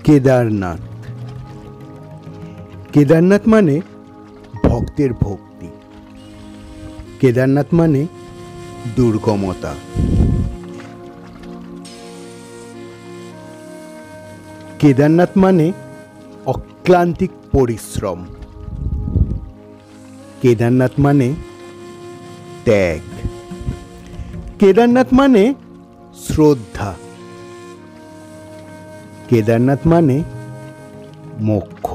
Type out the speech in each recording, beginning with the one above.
কেদারনাথ। কেদারনাথ মানে ভক্তের ভক্তি, কেদারনাথ মানে দুর্গমতা, কেদারনাথ মানে অক্লান্তিক পরিশ্রম, কেদারনাথ মানে ত্যাগ, কেদারনাথ মানে শ্রদ্ধা, কেদারনাথ মানে মোক্ষ।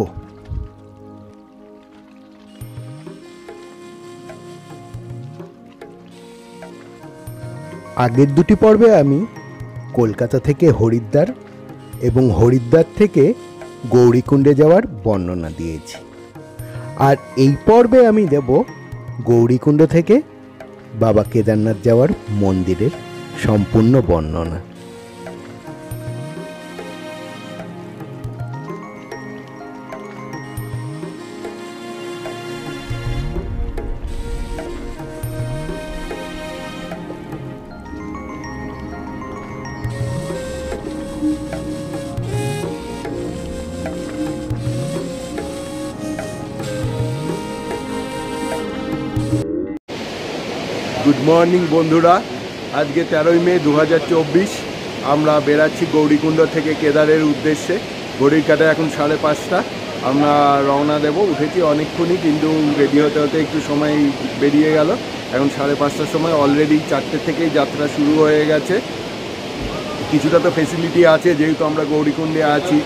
আগের দুটি পর্বে আমি কলকাতা থেকে হরিদ্বার এবং হরিদ্বার থেকে গৌরীকুণ্ডে যাওয়ার বর্ণনা দিয়েছি, আর এই পর্বে আমি দেব গৌরীকুণ্ড থেকে বাবা কেদারনাথ যাওয়ার মন্দিরের সম্পূর্ণ বর্ণনা। গুড মর্নিং বন্ধুরা, আজকে 13ই মে 2024 আমরা বেরাচ্ছি গৌরীকুণ্ড থেকে কেদারের উদ্দেশ্যে। ঘড়ির কাঁটায় এখন 5:30, আমরা রওনা দেব। উঠেছি অনেকক্ষণই, কিন্তু রেডি হতে হতে একটু সময় বেরিয়ে গেল। এখন 5:30টার সময়, অলরেডি 4টে থেকেই যাত্রা শুরু হয়ে গেছে। কিছুটা তো ফেসিলিটি আছে যেহেতু আমরা গৌরীকুণ্ডে আছি।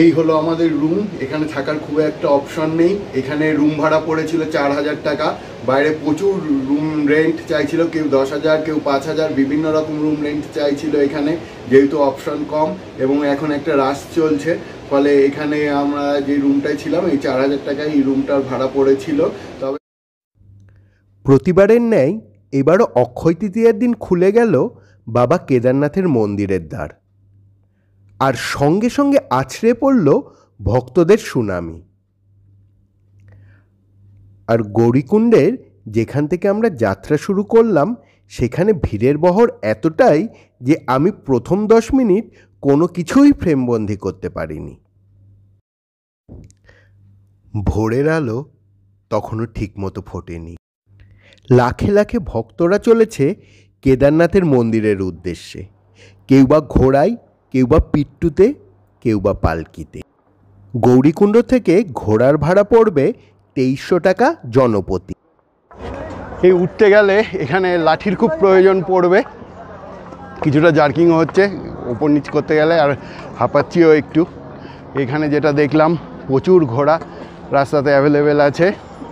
এই হলো আমাদের রুম। এখানে থাকার খুব একটা অপশন নেই। এখানে রুম ভাড়া পড়েছিল 4000 টাকা। বাইরে প্রচুর রুম রেন্ট চাইছিল, কেউ 10,000, কেউ 5,000, বিভিন্ন রকম রুম রেন্ট চাইছিল এখানে, যেহেতু অপশন কম এবং এখন একটা রাশ চলছে। ফলে এখানে আমরা যে রুমটায় ছিলাম, এই 4000 টাকায় এই রুমটার ভাড়া পড়েছিল। তবে প্রতিবারের ন্যায় এবারও অক্ষয় তৃতীয়ার দিন খুলে গেল বাবা কেদারনাথের মন্দিরের দ্বার, আর সঙ্গে সঙ্গে আছড়ে পড়ল ভক্তদের সুনামি। আর গৌরীকুণ্ডের যেখান থেকে আমরা যাত্রা শুরু করলাম, সেখানে ভিড়ের বহর এতটাই যে আমি প্রথম 10 মিনিট কোনো কিছুই ফ্রেমবন্দি করতে পারিনি। ভোরের আলো তখনও ঠিকমতো ফোটেনি। লাখে লাখে ভক্তরা চলেছে কেদারনাথের মন্দিরের উদ্দেশ্যে, কেউ বা ঘোড়ায়, কেউ বা পিট্টুতে, কেউ বা পালকিতে। গৌরীকুণ্ড থেকে ঘোড়ার ভাড়া পড়বে 2300 টাকা জনপ্রতি। এই উঠতে গেলে এখানে লাঠির খুব প্রয়োজন পড়বে, কিছুটা জার্কিং হচ্ছে ওপর নিচ করতে গেলে, আর হাঁপাচ্ছিও একটু। এখানে যেটা দেখলাম, প্রচুর ঘোড়া রাস্তাতে অ্যাভেলেবেল আছে,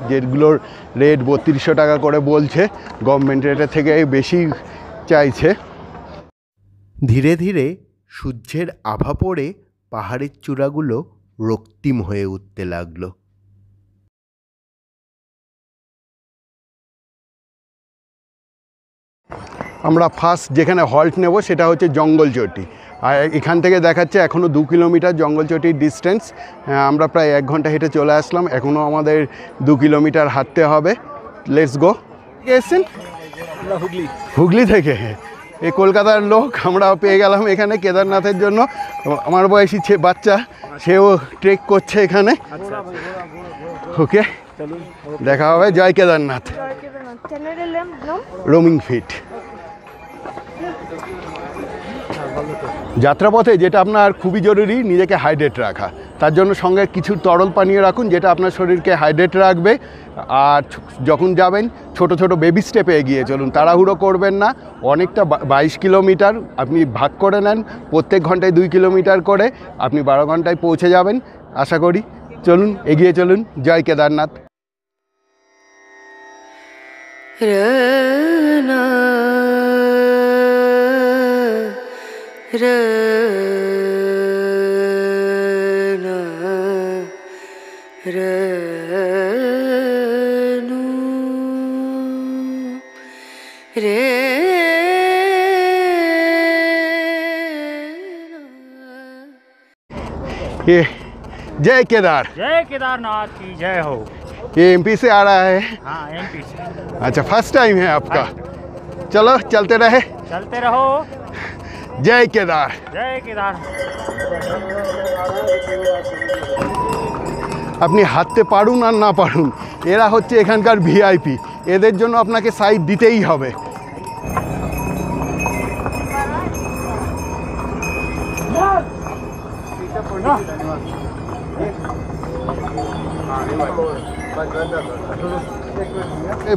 যেগুলোর রেট 3200 টাকা করে বলছে। গভর্নমেন্ট রেটের থেকে বেশি চাইছে। ধীরে ধীরে সূর্যের আভা পড়ে পাহাড়ের চূড়াগুলো রক্তিম হয়ে উঠতে লাগলো। আমরা ফার্স্ট যেখানে হল্ট নেব সেটা হচ্ছে জঙ্গলচটি, আর এখান থেকে দেখাচ্ছে এখনও 2 কিলোমিটার জঙ্গলচটির ডিস্টেন্স। আমরা প্রায় 1 ঘন্টা হেঁটে চলে আসলাম, এখনও আমাদের 2 কিলোমিটার হাঁটতে হবে। Let's go. এসেছেন হুগলি থেকে? এই কলকাতার লোক আমরা পেয়ে গেলাম এখানে কেদারনাথের জন্য। আমার বয়সী বাচ্চা, সেও ট্রেক করছে এখানে। ওকে, দেখা হবে। জয় কেদারনাথ। Roaming feet. যাত্রাপথে যেটা আপনার খুবই জরুরি, নিজেকে হাইড্রেট রাখা। তার জন্য সঙ্গে কিছু তরল পানীয় রাখুন, যেটা আপনার শরীরকে হাইড্রেট রাখবে। আর যখন যাবেন, ছোট ছোট বেবি স্টেপে এগিয়ে চলুন, তাড়াহুড়ো করবেন না। অনেকটা 22 কিলোমিটার আপনি ভাগ করে নেন, প্রত্যেক ঘন্টায় 2 কিলোমিটার করে, আপনি 12 ঘন্টায় পৌঁছে যাবেন আশা করি। চলুন, এগিয়ে চলুন। জয় কেদারনাথ। जय केदार। जय केदारनाथ की जय हो। ये एमपी से आ रहा है? हाँ, एमपी से। अच्छा, फर्स्ट टाइम है आपका? चलो चलते रहे। चलते रहो। জয় কেদার। जय केदार। আপনি হাঁটতে পারুন আর না পারুন, এরা হচ্ছে এখানকার ভিআইপি, এদের জন্য আপনাকে সাইড দিতেই হবে।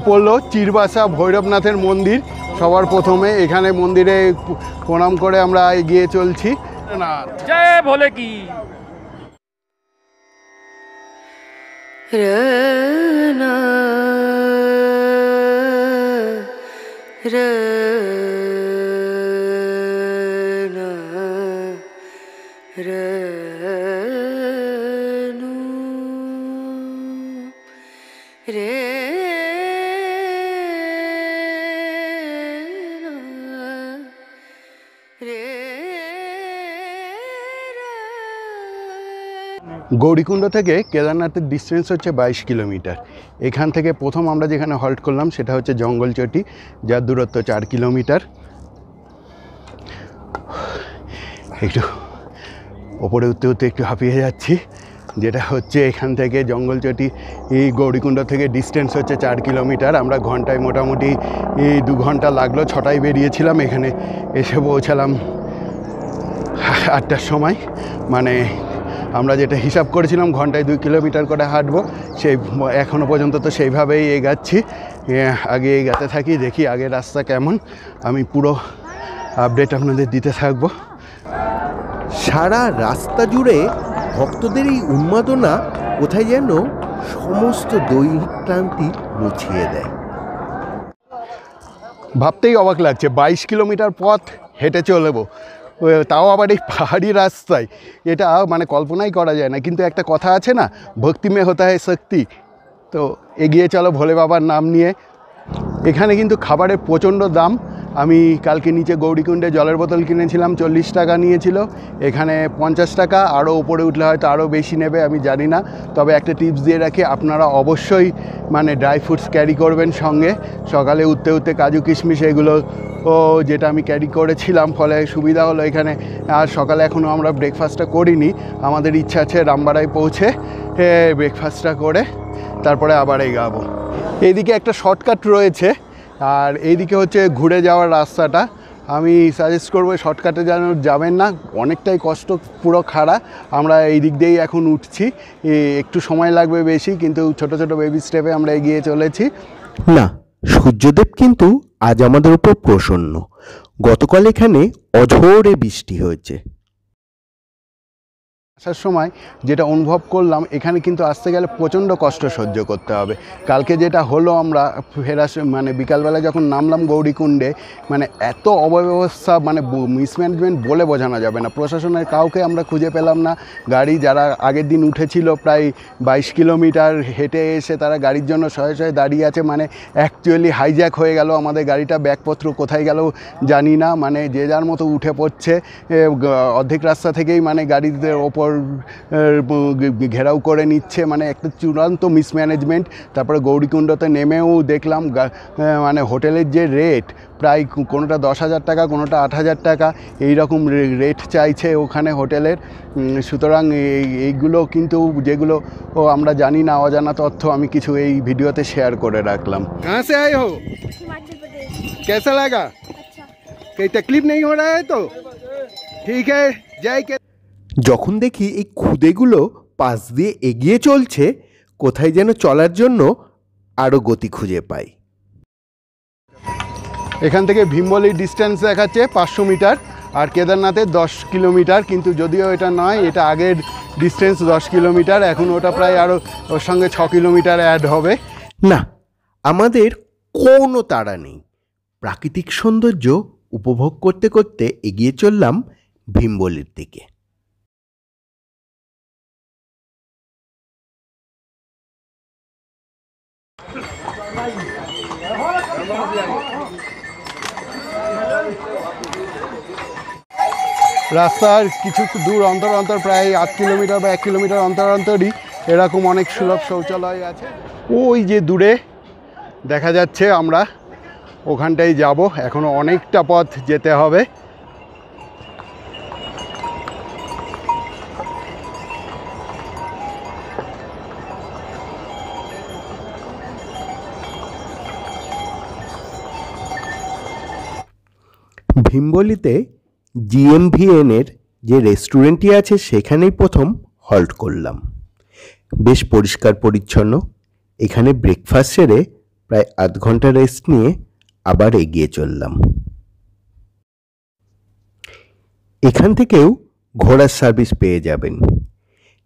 পড়লো চিরবাসা ভৈরবনাথের মন্দির। সবার প্রথমে এখানে মন্দিরে প্রণাম করে আমরা এগিয়ে চলছি। जय भोले की। रना रना रनु रे গৌরীকুণ্ড থেকে কেদারনাথের ডিস্টেন্স হচ্ছে 22 কিলোমিটার। এখান থেকে প্রথম আমরা যেখানে হল্ট করলাম সেটা হচ্ছে জঙ্গলচটি, যার দূরত্ব 4 কিলোমিটার। একটু ওপরে উঠতে উঠতে একটু হাঁপিয়ে যাচ্ছি, যেটা হচ্ছে এখান থেকে জঙ্গলচটি এই গৌরীকুণ্ড থেকে ডিস্টেন্স হচ্ছে 4 কিলোমিটার। আমরা ঘন্টায় মোটামুটি 2 ঘন্টা লাগলো, 6টায় বেরিয়েছিলাম, এখানে এসে পৌঁছালাম 8টার সময়। মানে আমরা যেটা হিসাব করেছিলাম ঘন্টায় 2 কিলোমিটার করে হাঁটবো, সেই এখনও পর্যন্ত তো সেইভাবেই এগাচ্ছি। আগে এগাতে থাকি, দেখি আগের রাস্তা কেমন, আমি পুরো আপডেট আপনাদের দিতে থাকবো। সারা রাস্তা জুড়ে ভক্তদের এই উন্মাদনা কোথায় যেন সমস্ত দৈহিক ক্লান্তি মুছিয়ে দেয়। ভাবতেই অবাক লাগছে 22 কিলোমিটার পথ হেঁটে চলবো, তাও আবার এই পাহাড়ি রাস্তায়। এটা মানে কল্পনাই করা যায় না, কিন্তু একটা কথা আছে না, ভক্তি মে হতা হয় শক্তি। তো এগিয়ে চলো ভোলে বাবার নাম নিয়ে। এখানে কিন্তু খাবারের প্রচণ্ড দাম। আমি কালকে নিচে গৌরীকুণ্ডে জলের বোতল কিনেছিলাম, 40 টাকা নিয়েছিল, এখানে 50 টাকা, আরও উপরে উঠলে হয়তো আরও বেশি নেবে, আমি জানি না। তবে একটা টিপস দিয়ে রাখি, আপনারা অবশ্যই মানে ড্রাই ফ্রুটস ক্যারি করবেন সঙ্গে। সকালে উঠতে উঠতে কাজু কিশমিশ এগুলো যেটা আমি ক্যারি করেছিলাম, ফলে সুবিধা হলো এখানে। আর সকালে এখনও আমরা ব্রেকফাস্টটা করিনি, আমাদের ইচ্ছা আছে রামবাড়ায় পৌঁছে ব্রেকফাস্টটা করে তারপরে আবার এগাবো। এইদিকে একটা শর্টকাট রয়েছে, আর এইদিকে হচ্ছে ঘুরে যাওয়ার রাস্তাটা। আমি সাজেস্ট করবো শর্টকাটে যেন যাবেন না, অনেকটাই কষ্ট, পুরো খাড়া। আমরা এই দিক দিয়েই এখন উঠছি, একটু সময় লাগবে বেশি, কিন্তু ছোট ছোট বেবি স্টেপে আমরা এগিয়ে চলেছি। না, সূর্যদেব কিন্তু আজ আমাদের উপর প্রসন্ন। গতকাল এখানে অঝোরে বৃষ্টি হয়েছে। আসার সময় যেটা অনুভব করলাম, এখানে কিন্তু আসতে গেলে প্রচণ্ড কষ্ট সহ্য করতে হবে। কালকে যেটা হলো, আমরা ফেরার মানে বিকালবেলা যখন নামলাম গৌরীকুণ্ডে, মানে এত অব্যবস্থা, মানে মিসম্যানেজমেন্ট বলে বোঝানো যাবে না। প্রশাসনের কাউকে আমরা খুঁজে পেলাম না। গাড়ি যারা আগের দিন উঠেছিল প্রায় 22 কিলোমিটার হেঁটে এসে, তারা গাড়ির জন্য শয়ে শয়ে দাঁড়িয়ে আছে। মানে অ্যাকচুয়ালি হাইজ্যাক হয়ে গেল আমাদের গাড়িটা, ব্যাগপত্র কোথায় গেল জানি না। মানে যে যার মতো উঠে পড়ছে, অর্ধেক রাস্তা থেকেই মানে গাড়িদের ওপর ঘেরাও করে নিচ্ছে, মানে একটা চূড়ান্ত মিসম্যানেজমেন্ট। তারপরে গৌরীকুণ্ডতে নেমেও দেখলাম মানে হোটেলের যে রেট, প্রায় কোনোটা 10,000 টাকা, কোনোটা 8,000 টাকা, এইরকম রেট চাইছে ওখানে হোটেলের। সুতরাং এইগুলো কিন্তু যেগুলো আমরা জানি না, অজানা তথ্য, আমি কিছু এই ভিডিওতে শেয়ার করে রাখলাম। কাহা সে আয়ে হো? हिमाचल प्रदेश। कैसा लगा? अच्छा। कोई तकलीफ नहीं हो रहा है तो ठीक है। जय के। যখন দেখি এই খুদেগুলো পাশ দিয়ে এগিয়ে চলছে, কোথায় যেন চলার জন্য আরও গতি খুঁজে পাই। এখান থেকে ভীমবলির ডিস্টেন্স দেখাচ্ছে 500 মিটার, আর কেদারনাথের 10 কিলোমিটার। কিন্তু যদিও এটা নয়, এটা আগের ডিস্টেন্স 10 কিলোমিটার, এখন ওটা প্রায় আরও ওর সঙ্গে 6 কিলোমিটার অ্যাড হবে। না, আমাদের কোনো তাড়া নেই। প্রাকৃতিক সৌন্দর্য উপভোগ করতে করতে এগিয়ে চললাম ভীমবলির দিকে। রাস্তার কিছু দূর অন্তর অন্তর, প্রায় 8 কিলোমিটার বা 1 কিলোমিটার অন্তর অন্তরই এরকম অনেক সুলভ শৌচালয় আছে। ওই যে দূরে দেখা যাচ্ছে, আমরা ওখানটাই যাব। এখনও অনেকটা পথ যেতে হবে। ভীমবলিতে জিএমভিএনের যে রেস্টুরেন্টটি আছে সেখানেই প্রথম হল্ট করলাম। বেশ পরিষ্কার পরিচ্ছন্ন। এখানে ব্রেকফাস্ট সেরে প্রায় আধ ঘন্টা রেস্ট নিয়ে আবার এগিয়ে চললাম। এখান থেকেও ঘোড়ার সার্ভিস পেয়ে যাবেন।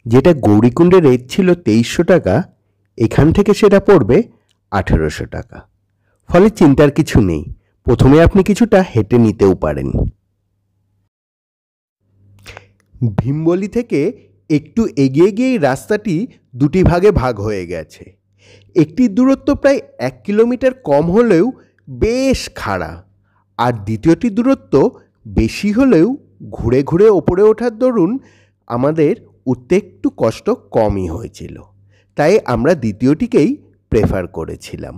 যেটা গৌরীকুণ্ডের রেট ছিল 2300 টাকা, এখান থেকে সেটা পড়বে 1800 টাকা। ফলে চিন্তার কিছু নেই, প্রথমে আপনি কিছুটা হেঁটে নিতেও পারেন। ভীমবলি থেকে একটু এগিয়ে গিয়েই রাস্তাটি দুটি ভাগে ভাগ হয়ে গেছে। একটির দূরত্ব প্রায় 1 কিলোমিটার কম হলেও বেশ খাড়া, আর দ্বিতীয়টির দূরত্ব বেশি হলেও ঘুরে ঘুরে ওপরে ওঠার দরুন আমাদের উঠতে একটু কষ্ট কমই হয়েছিল, তাই আমরা দ্বিতীয়টিকেই প্রেফার করেছিলাম।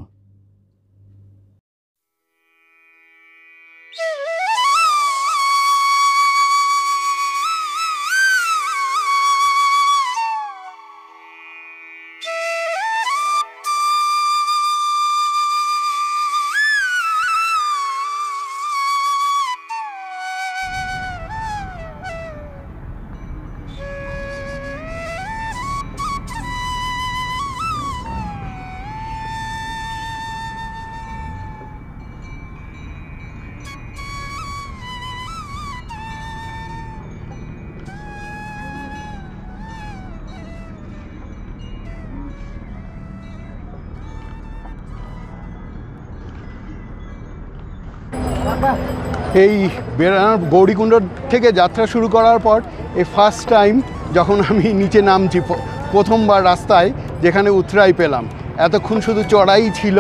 এই বেড়ানোর গৌরীকুণ্ড থেকে যাত্রা শুরু করার পর এই ফার্স্ট টাইম যখন আমি নিচে নামছি, প্রথমবার রাস্তায় যেখানে উতরাই পেলাম। এতক্ষণ শুধু চড়াই ছিল।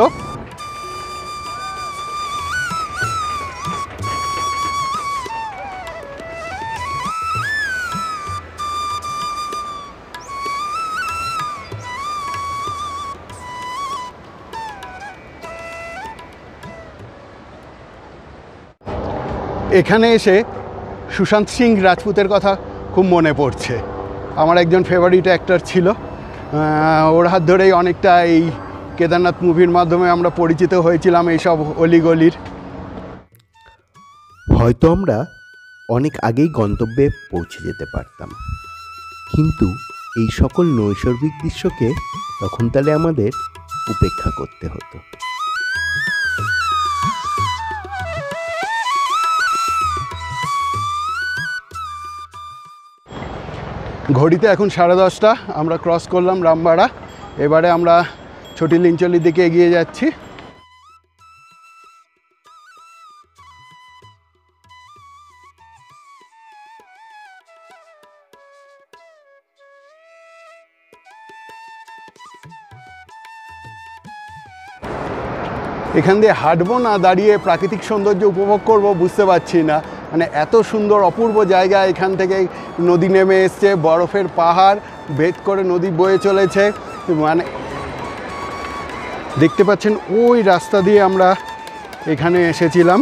এখানে এসে সুশান্ত সিং রাজপুতের কথা খুব মনে পড়ছে। আমার একজন ফেভারিট অ্যাক্টর ছিল, ওর হাত ধরেই অনেকটা এই কেদারনাথ মুভির মাধ্যমে আমরা পরিচিত হয়েছিলাম এইসব অলিগলির। হয়তো আমরা অনেক আগেই গন্তব্যে পৌঁছে যেতে পারতাম, কিন্তু এই সকল নৈসর্গিক দৃশ্যকে তখন তাহলে আমাদের উপেক্ষা করতে হতো। ঘড়িতে এখন 10:30, আমরা ক্রস করলাম রামবাড়া। এবারে আমরা ছোটি লিঞ্চলির দিকে এগিয়ে যাচ্ছি। এখান দিয়ে হাঁটবো না দাঁড়িয়ে প্রাকৃতিক সৌন্দর্য উপভোগ করব বুঝতে পারছি না। মানে এত সুন্দর অপূর্ব জায়গা, এখান থেকে নদী নেমে এসছে, বরফের পাহাড় ভেদ করে নদী বয়ে চলেছে। মানে দেখতে পাচ্ছেন ওই রাস্তা দিয়ে আমরা এখানে এসেছিলাম।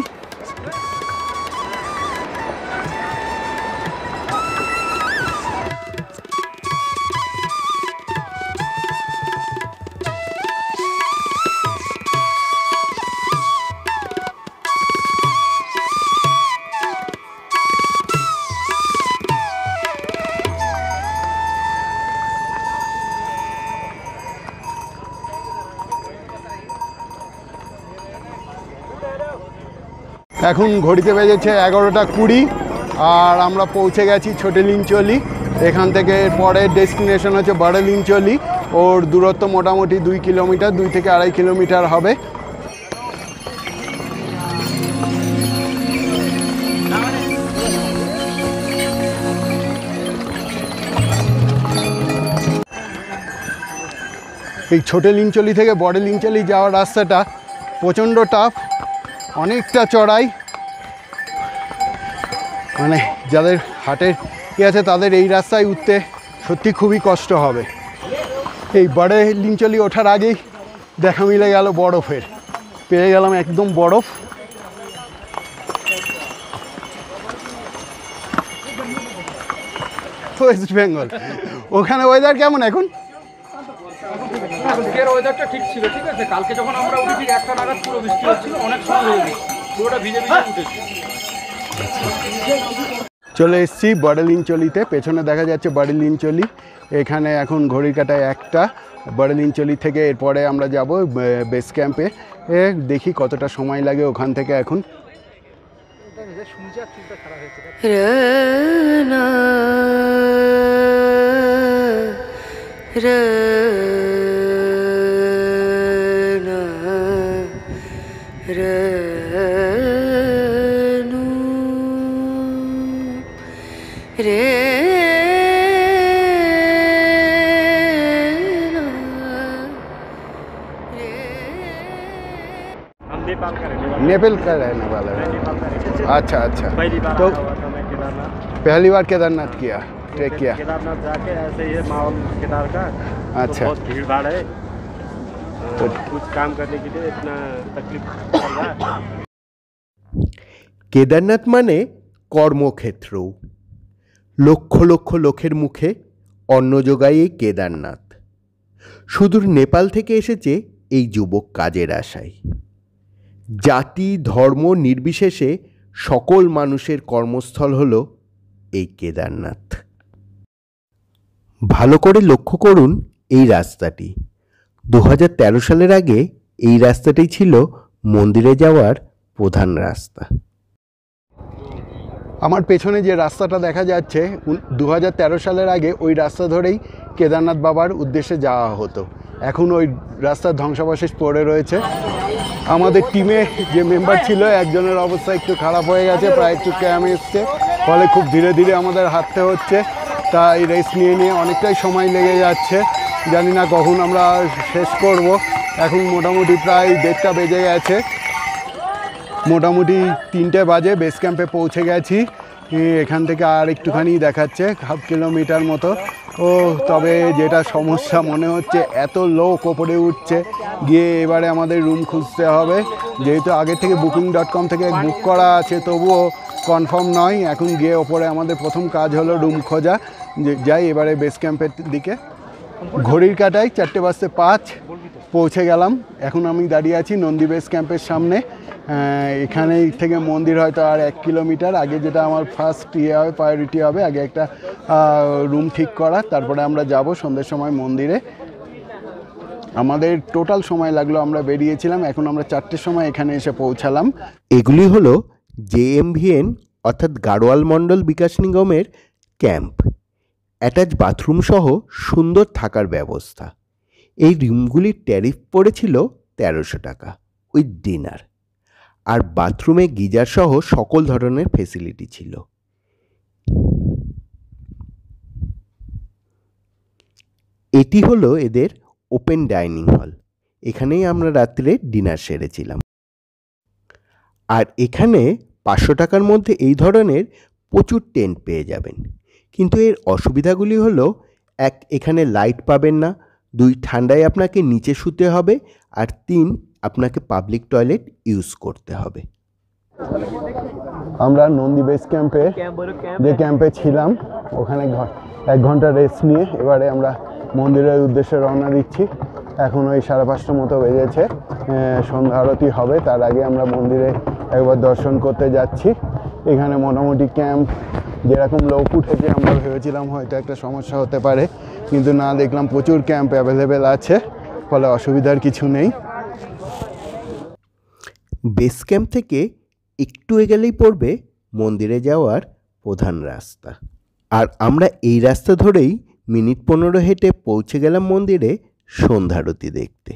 এখন ঘড়িতে বেজেছে 11:20 আর আমরা পৌঁছে গেছি ছোটি লিঞ্চলি। এখান থেকে পরের ডেস্টিনেশন হচ্ছে বড় লিঞ্চলি। ওর দূরত্ব মোটামুটি 2 কিলোমিটার, 2 থেকে 2.5 কিলোমিটার হবে। এই ছোট লিঞ্চলি থেকে বড় লিঞ্চলি যাওয়ার রাস্তাটা প্রচণ্ড টাফ, অনেকটা চড়াই। মানে যাদের হার্টের আছে তাদের এই রাস্তায় উঠতে সত্যি খুবই কষ্ট হবে। এই বড় লিঞ্চলি ওঠার আগেই দেখা মিলে গেল বরফের, পেয়ে গেলাম একদম বরফ। ওয়েস্ট বেঙ্গল, ওখানে ওয়েদার কেমন এখন? আজকের ওয়েদারটা ঠিক ছিল, ঠিক আছে। কালকে যখন আমরা উঠেছি 1টা নাগাদ পুরো বৃষ্টি হচ্ছিল, অনেক সময় হয়ে গেছে, পুরোটা ভিজে ভিজে উঠেছি। চলে এসেছি বড়লিনচলিতে, পেছনে দেখা যাচ্ছে বড়লিনচলি। এখানে এখন ঘড়ির কাঁটায় 1টা। বড়লিনচলি থেকে এরপরে আমরা যাব বেস ক্যাম্পে। দেখি কতটা সময় লাগে ওখান থেকে এখন। রনা রনা রনু রে हम नेपाल का रहने वाले नेपाल का रहने वाला है। नेपाल का रहने वाले। अच्छा अच्छा, पहली बार तो आया हुआ था मैं केदारनाथ। पहली बार केदारनाथ किया, ट्रैक किया। केदारनाथ जाके ऐसे ये माहौल केदार का अच्छा। तो बहुत भीड़ भाड़ है, तो कुछ काम करने के लिए इतना तकलीफ पड़ रहा है। কেদারনাথ মানে কর্মক্ষেত্র। লক্ষ লক্ষ লোকের মুখে অন্ন যোগায় এই কেদারনাথ। সুদূর নেপাল থেকে এসেছে এই যুবক কাজের আশায়। জাতি ধর্ম নির্বিশেষে সকল মানুষের কর্মস্থল হলো এই কেদারনাথ। ভালো করে লক্ষ্য করুন এই রাস্তাটি। 2013 সালের আগে এই রাস্তাটাই ছিল মন্দিরে যাওয়ার প্রধান রাস্তা। আমার পেছনে যে রাস্তাটা দেখা যাচ্ছে 2013 সালের আগে ওই রাস্তা ধরেই কেদারনাথ বাবার উদ্দেশ্যে যাওয়া হতো। এখন ওই রাস্তার ধ্বংসাবশেষ পড়ে রয়েছে। আমাদের টিমে যে মেম্বার ছিল একজনের অবস্থা একটু খারাপ হয়ে গেছে, প্রায় একটু ক্যাম এসছে, ফলে খুব ধীরে ধীরে আমাদের হাঁটতে হচ্ছে। তাই রেস্ট নিয়ে নিয়ে অনেকটাই সময় লেগে যাচ্ছে, জানি না কখন আমরা শেষ করব। এখন মোটামুটি প্রায় 1:30 বেজে গেছে, মোটামুটি 3টে বাজে বেস ক্যাম্পে পৌঁছে গেছি। এখান থেকে আর একটুখানি দেখাচ্ছে 1/2 কিলোমিটার মতো। ও তবে যেটা সমস্যা মনে হচ্ছে, এত লোক ওপরে উঠছে, গিয়ে এবারে আমাদের রুম খুঁজতে হবে। যেহেতু আগে থেকে booking.com থেকে বুক করা আছে, তবুও কনফার্ম নয়। এখন গিয়ে ওপরে আমাদের প্রথম কাজ হলো রুম খোঁজা। যাই এবারে বেস ক্যাম্পের দিকে। ঘড়ির কাঁটায় 4:05 পৌঁছে গেলাম। এখন আমি দাঁড়িয়ে আছি নন্দী বেস ক্যাম্পের সামনে। এখানে থেকে মন্দির হয়তো আর 1 কিলোমিটার। আগে যেটা আমার ফার্স্ট হয়, প্রায়োরিটি হবে আগে একটা রুম ঠিক করা, তারপরে আমরা যাব সন্ধ্যের সময় মন্দিরে। আমাদের টোটাল সময় লাগলো, আমরা বেরিয়েছিলাম, এখন আমরা 4টের সময় এখানে এসে পৌঁছালাম। এগুলি হলো JMVN অর্থাৎ গাড়োয়াল মণ্ডল বিকাশ নিগমের ক্যাম্প। অ্যাটাচ বাথরুম সহ সুন্দর থাকার ব্যবস্থা। এই রুমগুলির ট্যারিফ পড়েছিল 1300 টাকা উইথ ডিনার, আর বাথরুমে গিজার সহ সকল ধরনের ফেসিলিটি ছিল। এটি হলো এদের ওপেন ডাইনিং হল। এখানেই আমরা রাত্রে ডিনার সেরেছিলাম। আর এখানে 500 টাকার মধ্যে এই ধরনের প্রচুর টেন্ট পেয়ে যাবেন। কিন্তু এর অসুবিধাগুলি হলো, 1 এখানে লাইট পাবেন না, 2 ঠান্ডায় আপনাকে নিচে শুতে হবে, আর 3 আপনাকে পাবলিক টয়লেট ইউজ করতে হবে। আমরা নন্দী বেস ক্যাম্পে যে ক্যাম্পে ছিলাম ওখানে 1 ঘন্টা রেস্ট নিয়ে এবারে আমরা মন্দিরের উদ্দেশ্যে রওনা দিচ্ছি। এখন ওই 5:30 মতো বেজেছে, সন্ধ্যা আরতি হবে। তার আগে আমরা মন্দিরে একবার দর্শন করতে যাচ্ছি। এখানে মোটামুটি ক্যাম্প যেরকম লোক উঠেছে আমরা ভেবেছিলাম হয়তো একটা সমস্যা হতে পারে, কিন্তু না, দেখলাম প্রচুর ক্যাম্প অ্যাভেলেবেল আছে, ফলে অসুবিধার কিছু নেই। বেস ক্যাম্প থেকে একটু এগেলেই পড়বে মন্দিরে যাওয়ার প্রধান রাস্তা। আর আমরা এই রাস্তা ধরেই মিনিট 15 হেঁটে পৌঁছে গেলাম মন্দিরে সন্ধ্যারতি দেখতে।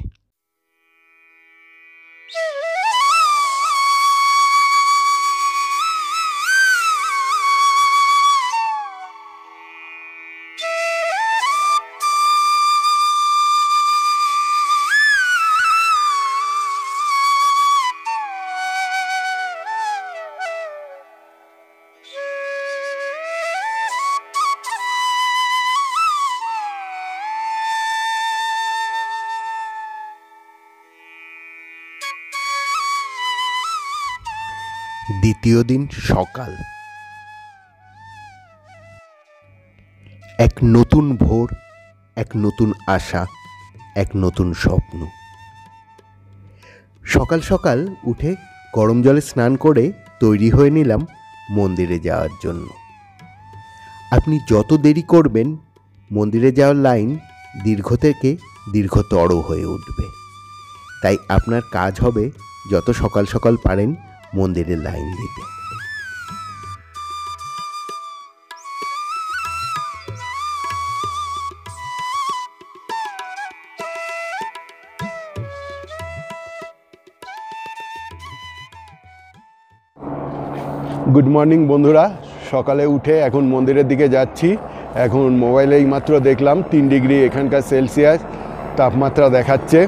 দ্বিতীয় দিন সকাল। এক নতুন ভোর, এক নতুন আশা, এক নতুন স্বপ্ন। সকাল সকাল উঠে গরম জলে স্নান করে তৈরি হয়ে নিলাম মন্দিরে যাওয়ার জন্য। আপনি যত দেরি করবেন মন্দিরে যাওয়ার লাইন দীর্ঘ থেকে দীর্ঘতর হয়ে উঠবে। তাই আপনার কাজ হবে যত সকাল সকাল পারেন মন্দিরে লাইন দিতে। গুড মর্নিং বন্ধুরা, সকালে উঠে এখন মন্দিরের দিকে যাচ্ছি। এখন মোবাইলেই মাত্র দেখলাম 3 ডিগ্রি এখানকার সেলসিয়াস তাপমাত্রা দেখাচ্ছে।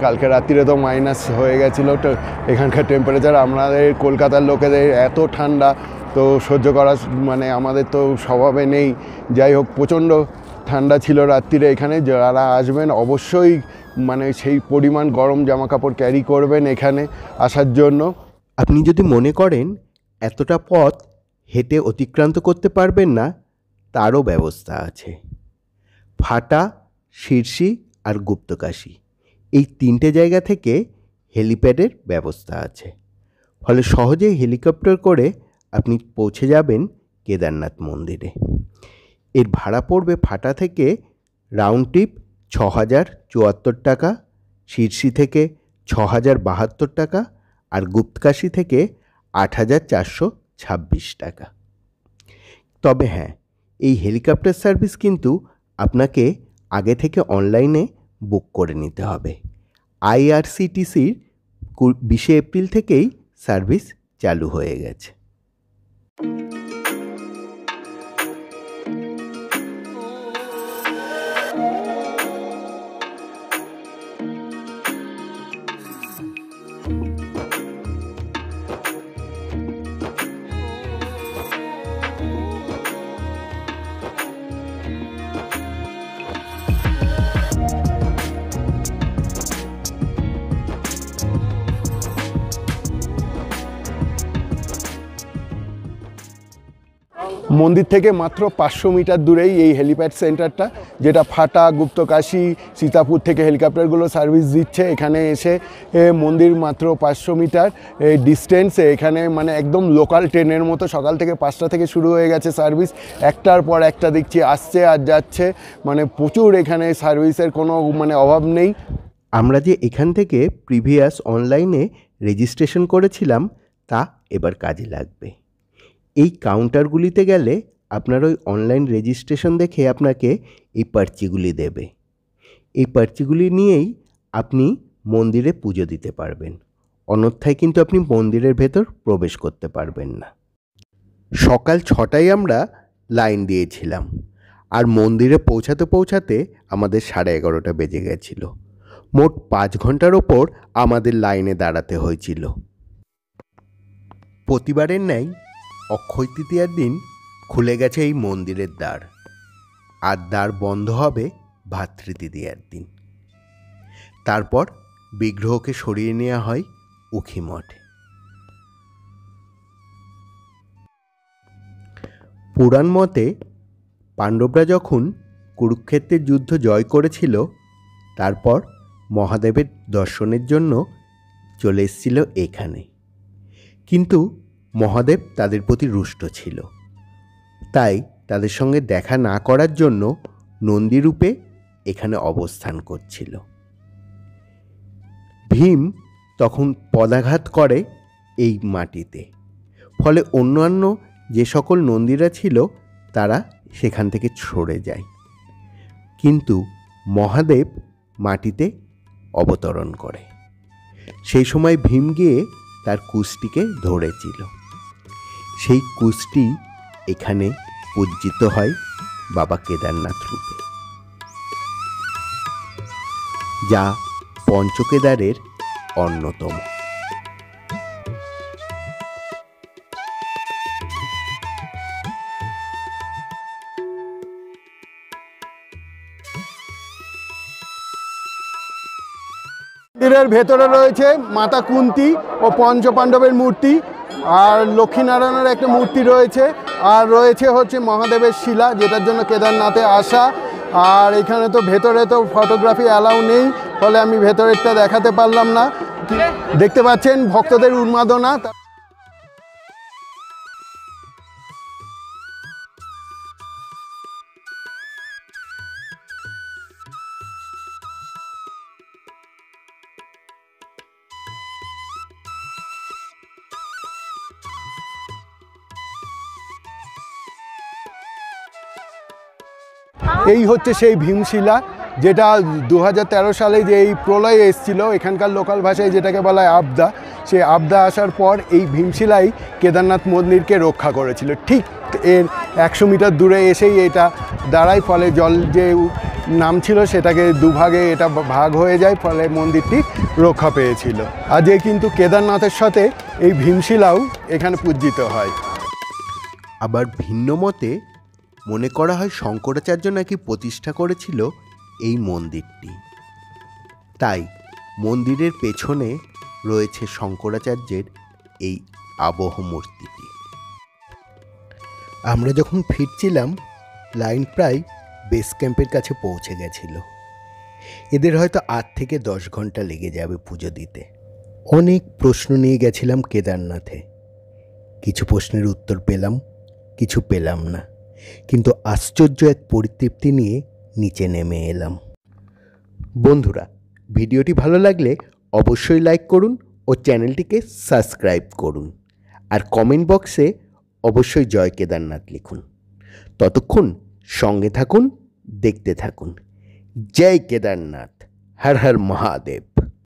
কালকে রাত্রিরে তো মাইনাস হয়ে গেছিলো। তো এখানকার টেম্পারেচার আমাদের কলকাতার লোকেদের এত ঠান্ডা তো সহ্য করা মানে আমাদের তো স্বভাবে নেই। যাই হোক, প্রচণ্ড ঠান্ডা ছিল রাত্রিরে এখানে। যারা আসবেন অবশ্যই মানে সেই পরিমাণ গরম জামা কাপড় ক্যারি করবেন এখানে আসার জন্য। আপনি যদি মনে করেন এতটা পথ হেঁটে অতিক্রান্ত করতে পারবেন না, তারও ব্যবস্থা আছে। ফাটা, শিরসি আর গুপ্তকাশী এই 3টে জায়গা থেকে হেলিপ্যাডের ব্যবস্থা আছে। ফলে সহজেই হেলিকপ্টার করে আপনি পৌঁছে যাবেন কেদারনাথ মন্দিরে। এর ভাড়া পড়বে ফাটা থেকে রাউন্ড ট্রিপ 6,074 টাকা, শিরসি থেকে 6,072 টাকা আর গুপ্তকাশী থেকে 8,426 টাকা। তবে হ্যাঁ, এই হেলিকপ্টার সার্ভিস কিন্তু আপনাকে আগে থেকে অনলাইনে বুক করে নিতে হবে। IRCTCর 20 এপ্রিল থেকেই সার্ভিস চালু হয়ে গেছে। মন্দির থেকে মাত্র 500 মিটার দূরেই এই হেলিপ্যাড সেন্টারটা, যেটা ফাটা, গুপ্তকাশী, সীতাপুর থেকে হেলিকপ্টারগুলো সার্ভিস দিচ্ছে। এখানে এসে মন্দির মাত্র 500 মিটার ডিস্টেন্সে এখানে মানে একদম লোকাল ট্রেনের মতো সকাল থেকে 5টা থেকে শুরু হয়ে গেছে সার্ভিস। একটার পর একটা দেখছি আসছে আর যাচ্ছে, মানে প্রচুর এখানে সার্ভিসের কোনো মানে অভাব নেই। আমরা যে এখান থেকে প্রিভিয়াস অনলাইনে রেজিস্ট্রেশন করেছিলাম তা এবার কাজে লাগবে। এই কাউন্টারগুলিতে গেলে আপনার ওই অনলাইন রেজিস্ট্রেশন দেখে আপনাকে এই পার্চিগুলি দেবে। এই পার্চিগুলি নিয়েই আপনি মন্দিরে পুজো দিতে পারবেন। অন্যথায় কিন্তু আপনি মন্দিরের ভেতর প্রবেশ করতে পারবেন না। সকাল 6টায় আমরা লাইন দিয়েছিলাম আর মন্দিরে পৌঁছাতে পৌঁছাতে আমাদের 11:30 বেজে গেছিল। মোট 5 ঘন্টার ওপর আমাদের লাইনে দাঁড়াতে হয়েছিল। প্রতিবারের ন্যায় অক্ষয় তৃতীয়ার দিন খুলে গেছে এই মন্দিরের দ্বার, আর দ্বার বন্ধ হবে ভাতৃ তৃতীয়ার দিন। তারপর বিগ্রহকে সরিয়ে নেওয়া হয় উখি মঠে। পুরাণ মতে পাণ্ডবরা যখন কুরুক্ষেত্রের যুদ্ধ জয় করেছিল, তারপর মহাদেবের দর্শনের জন্য চলে এসেছিল এখানে। কিন্তু মহাদেব তাদের প্রতি রুষ্ট ছিল, তাই তাদের সঙ্গে দেখা না করার জন্য নন্দীরূপে এখানে অবস্থান করছিল। ভীম তখন পদাঘাত করে এই মাটিতে, ফলে অন্যান্য যে সকল নন্দীরা ছিল তারা সেখান থেকে সরে যায়। কিন্তু মহাদেব মাটিতে অবতরণ করে। সেই সময় ভীম গিয়ে তার কুষ্টিকে ধরেছিল। সেই কুষ্টি এখানে পূজিত হয় বাবা কেদারনাথ রূপে, যা পঞ্চকেদারের অন্যতম। মন্দিরের ভেতরে রয়েছে মাতা কুন্তী ও পঞ্চপাণ্ডবের মূর্তি, আর লক্ষ্মীনারায়ণের একটা মূর্তি রয়েছে, আর রয়েছে হচ্ছে মহাদেবের শিলা, যেটার জন্য কেদারনাথে আসা। আর এখানে তো ভেতরে তো ফটোগ্রাফি অ্যালাউ নেই, ফলে আমি ভেতরেরটা দেখাতে পারলাম না। দেখতে পাচ্ছেন ভক্তদের উন্মাদনা। এই হচ্ছে সেই ভীমশিলা, যেটা 2013 সালে যে এই প্রলয় এসেছিল, এখানকার লোকাল ভাষায় যেটাকে বলা হয় আবদা, সেই আবদা আসার পর এই ভীমশিলাই কেদারনাথ মন্দিরকে রক্ষা করেছিল। ঠিক এর 100 মিটার দূরে এসেই এটা দাঁড়ায়, ফলে জল যে নামছিল সেটাকে দুভাগে এটা ভাগ হয়ে যায়, ফলে মন্দিরটি রক্ষা পেয়েছিল। আজকে কিন্তু কেদারনাথের সাথে এই ভীমশিলাও এখানে পূজিত হয়। আবার ভিন্ন মতে মনে করা হয় শঙ্করাচার্য নাকি প্রতিষ্ঠা করেছিল এই মন্দিরটি। তাই মন্দিরের পেছনে রয়েছে শঙ্করাচার্যের এই আবহ মূর্তিটি। আমরা যখন ফিরছিলাম লাইন প্রায় বেস ক্যাম্পের কাছে পৌঁছে গেছিল। এদের হয়তো 8 থেকে 10 ঘন্টা লেগে যাবে পুজো দিতে। অনেক প্রশ্ন নিয়ে গেছিলাম কেদারনাথে। কিছু প্রশ্নের উত্তর পেলাম, কিছু পেলাম না, কিন্তু আশ্চর্য এক পরিতৃপ্তি নিয়ে নিচে নেমে এলাম। বন্ধুরা, ভিডিওটি ভালো লাগলে অবশ্যই লাইক করুন ও চ্যানেলটিকে সাবস্ক্রাইব করুন, আর কমেন্ট বক্সে অবশ্যই জয় কেদারনাথ লিখুন। ততক্ষণ সঙ্গে থাকুন, দেখতে থাকুন। জয় কেদারনাথ, হর হর মহাদেব।